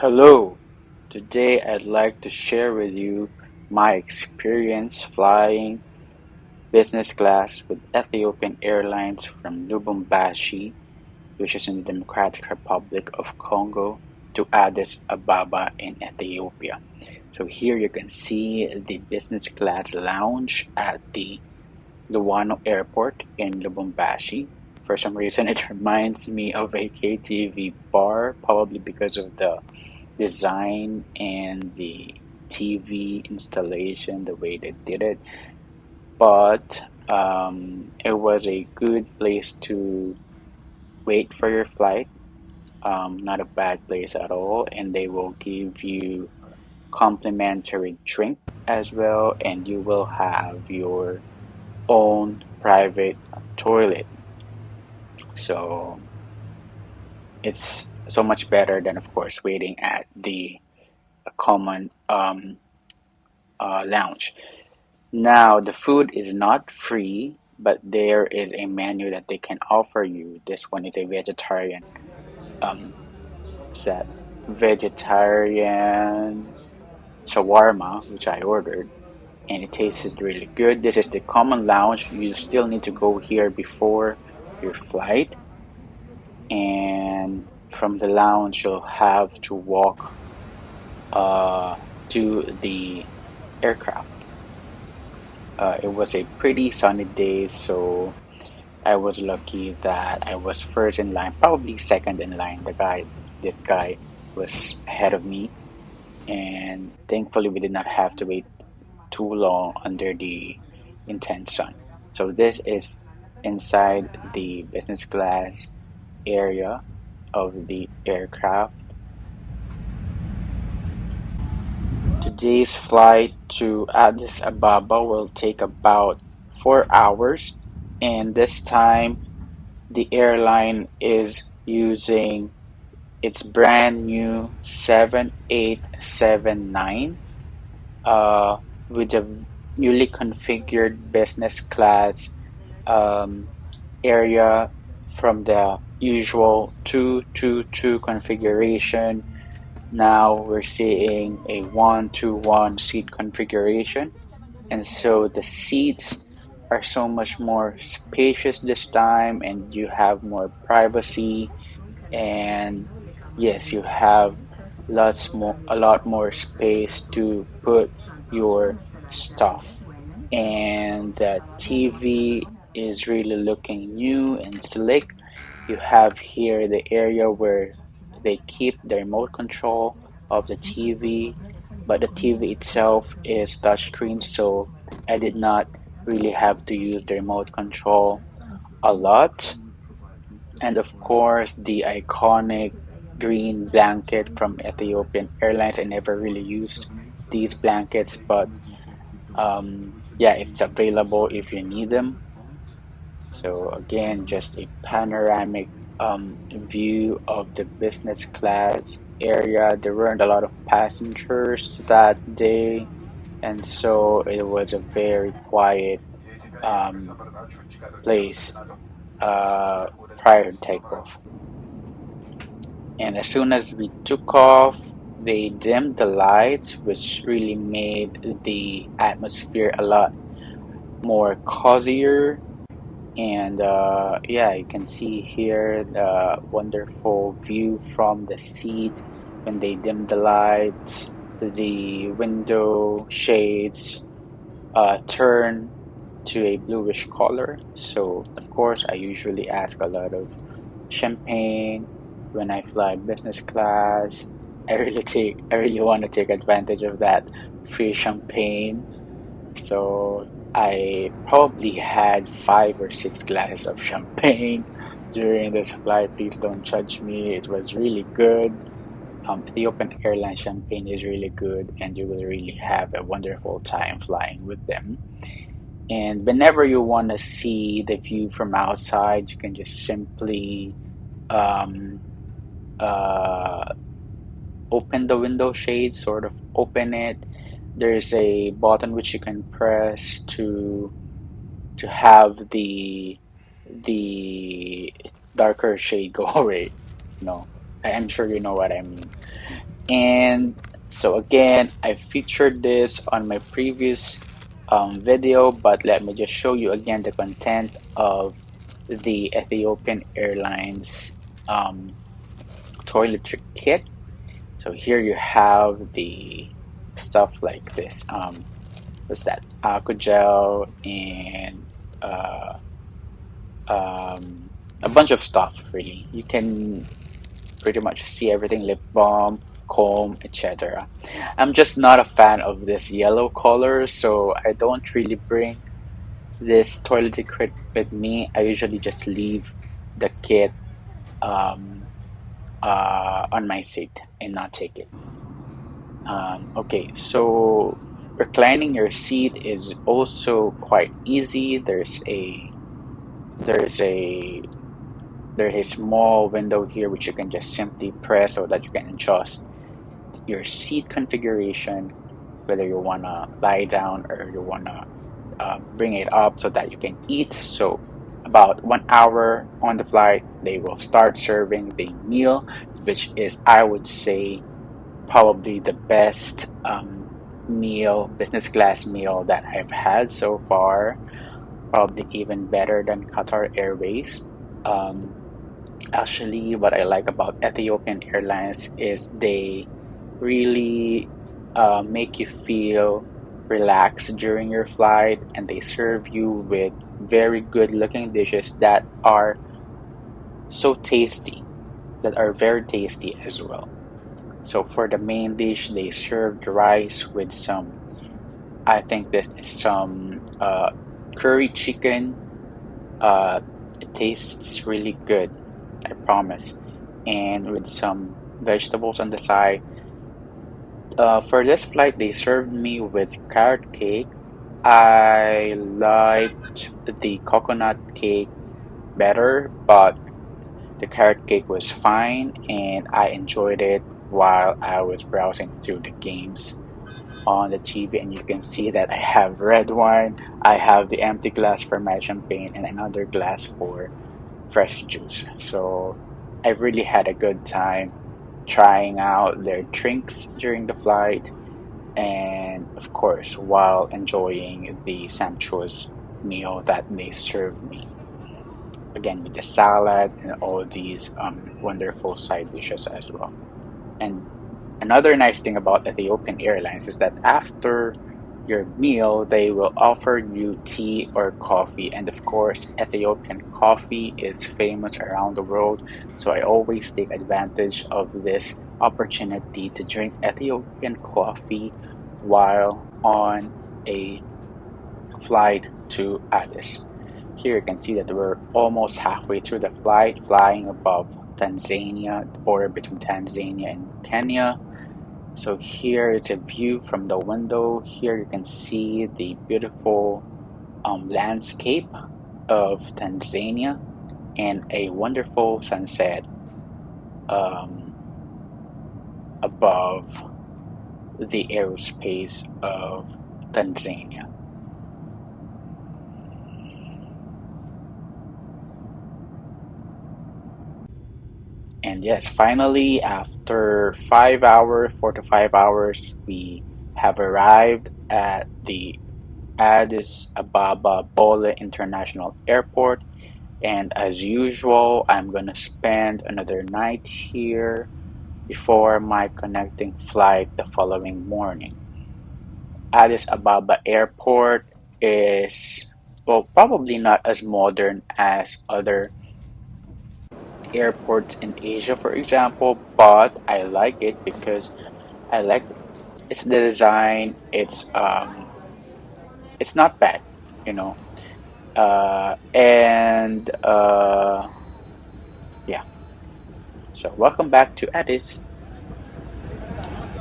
Hello, today I'd like to share with you my experience flying business class with Ethiopian Airlines from Lubumbashi, which is in the Democratic Republic of Congo, to Addis Ababa in Ethiopia. So here you can see the business class lounge at the Luano Airport in Lubumbashi. For some reason, it reminds me of a KTV bar, probably because of the design and the TV installation, the way they did it. But it was a good place to wait for your flight. Not a bad place at all, and they will give you complimentary drink as well, and you will have your own private toilet. So it's so much better than, of course, waiting at the common lounge. Now, the food is not free, but there is a menu that they can offer you. This one is a vegetarian um set, vegetarian shawarma, which I ordered, and it tastes really good. This is the common lounge. You still need to go here before your flight, and from the lounge you'll have to walk uh to the aircraft. It was a pretty sunny day, so I was lucky that I was first in line, probably second in line. This guy was ahead of me, and thankfully we did not have to wait too long under the intense sun. So this is inside the business class area of the aircraft. Today's flight to Addis Ababa will take about 4 hours, and this time the airline is using its brand new 7879 uh, with a newly configured business class um, area from the usual 222 configuration. Now we're seeing a 121 seat configuration, and so the seats are so much more spacious this time, and you have more privacy. And yes, you have a lot more space to put your stuff. And the TV is really looking new and slick. You have here the area where they keep the remote control of the TV, but the TV itself is touchscreen, so I did not really have to use the remote control a lot. And of course, the iconic green blanket from Ethiopian Airlines. I never really used these blankets, but yeah, it's available if you need them. So again, just a panoramic view of the business class area. There weren't a lot of passengers that day, and so it was a very quiet um, place uh, prior to takeoff. And as soon as we took off, they dimmed the lights, which really made the atmosphere a lot more cozier. And yeah, you can see here the wonderful view from the seat when they dim the lights, the window shades turn to a bluish color. So, of course, I usually ask a lot of champagne when I fly business class. I really want to take advantage of that free champagne. So I probably had 5 or 6 glasses of champagne during this flight. Please don't judge me. It was really good. Ethiopian Airlines champagne is really good, and you will really have a wonderful time flying with them. And whenever you want to see the view from outside, you can just simply um, uh, open the window shade, sort of open it. There's a button which you can press to have the darker shade go away. No, I'm sure you know what I mean. And so again, I featured this on my previous video, but let me just show you again the content of the Ethiopian Airlines um, toiletry kit. So here you have the stuff like this. What's that? Aqua gel and uh, um, a bunch of stuff really. You can pretty much see everything: lip balm, comb, etc. I'm just not a fan of this yellow color, so I don't really bring this toiletry kit with me. I usually just leave the kit um, on my seat and not take it. Okay, so reclining your seat is also quite easy. There's a there's a small window here which you can just simply press so that you can adjust your seat configuration, whether you wanna lie down or you wanna bring it up so that you can eat. So about 1 hour on the flight, they will start serving the meal, which is, I would say, probably the best meal, business class meal that I've had so far. Probably even better than Qatar Airways. Um, Actually, what I like about Ethiopian Airlines is they really make you feel relaxed during your flight, and they serve you with very good looking dishes that are so tasty, that are very tasty as well. So for the main dish, they served rice with some, I think this is some curry chicken. It tastes really good, I promise. And with some vegetables on the side. For this flight, they served me with carrot cake. I liked the coconut cake better, but the carrot cake was fine, and I enjoyed it while I was browsing through the games on the TV. And you can see that I have red wine, I have the empty glass for my champagne, and another glass for fresh juice. So I really had a good time trying out their drinks during the flight, and of course, while enjoying the sumptuous meal that they served me. Again, with the salad and all these wonderful side dishes as well. And another nice thing about Ethiopian Airlines is that after your meal, they will offer you tea or coffee. And of course, Ethiopian coffee is famous around the world. So I always take advantage of this opportunity to drink Ethiopian coffee while on a flight to Addis. Here you can see that we're almost halfway through the flight, flying above Tanzania, the border between Tanzania and Kenya. So here it's a view from the window. Here you can see the beautiful landscape of Tanzania and a wonderful sunset um, above the aerospace of Tanzania. And yes, finally, after 5 hours, 4 to 5 hours, we have arrived at the Addis Ababa Bole International Airport. And as usual, I'm gonna spend another night here before my connecting flight the following morning. Addis Ababa Airport is, well, probably not as modern as other airports in Asia, for example, but I like it because I like it's the design. It's not bad, you know. And yeah. So welcome back to Addis.